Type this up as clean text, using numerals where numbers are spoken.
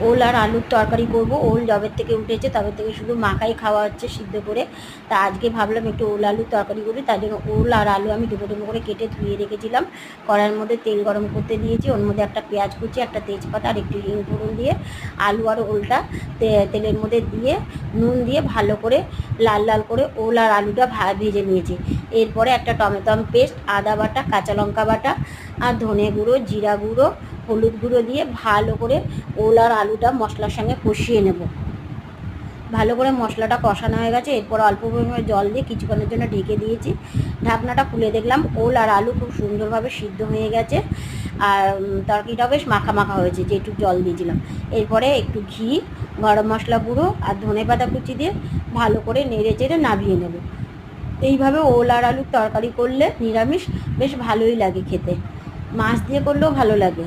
ওল আর আলুর তরকারি করব। ওল যবের থেকে উঠেছে তবে থেকে শুধু মাখাই খাওয়া হচ্ছে সিদ্ধ করে। তা আজকে ভাবলাম একটু ওল আলুর তরকারি করি, তার জন্য ওল আর আলু আমি ডুবো ডুবো করে কেটে ধুয়ে রেখেছিলাম। কড়াইয়ের মধ্যে তেল গরম করতে দিয়েছি, ওর মধ্যে একটা পেঁয়াজ কুচি, একটা তেজপাতা আর একটু হিং ফোড়ন দিয়ে আলু আর ওলটা তেলের মধ্যে দিয়ে নুন দিয়ে ভালো করে লাল লাল করে ওল আর আলুটা ভেজে নিয়েছি। এরপরে একটা টমেটো পেস্ট, আদা বাটা, কাঁচা লঙ্কা বাটা আর ধনে গুঁড়ো, জিরা গুঁড়ো, হলুদ গুঁড়ো দিয়ে ভালো করে ওল আর আলুটা মশলার সঙ্গে কষিয়ে নেব। ভালো করে মশলাটা কষানো হয়ে গেছে, এরপর অল্প পরিমাণে জল দিয়ে কিছুক্ষণের জন্য ঢেকে দিয়েছি। ঢাকনাটা খুলে দেখলাম ওল আর আলু খুব সুন্দরভাবে সিদ্ধ হয়ে গেছে আর তরকারিটাও বেশ মাখা মাখা হয়েছে যেটুকু জল দিয়েছিলাম। এরপরে একটু ঘি, গরম মশলা গুঁড়ো আর ধনেপাতা কুচি দিয়ে ভালো করে নেড়ে চেড়ে নামিয়ে নেব। এইভাবে ওল আর আলুর তরকারি করলে নিরামিষ বেশ ভালোই লাগে খেতে, মাছ দিয়ে করলেও ভালো লাগে।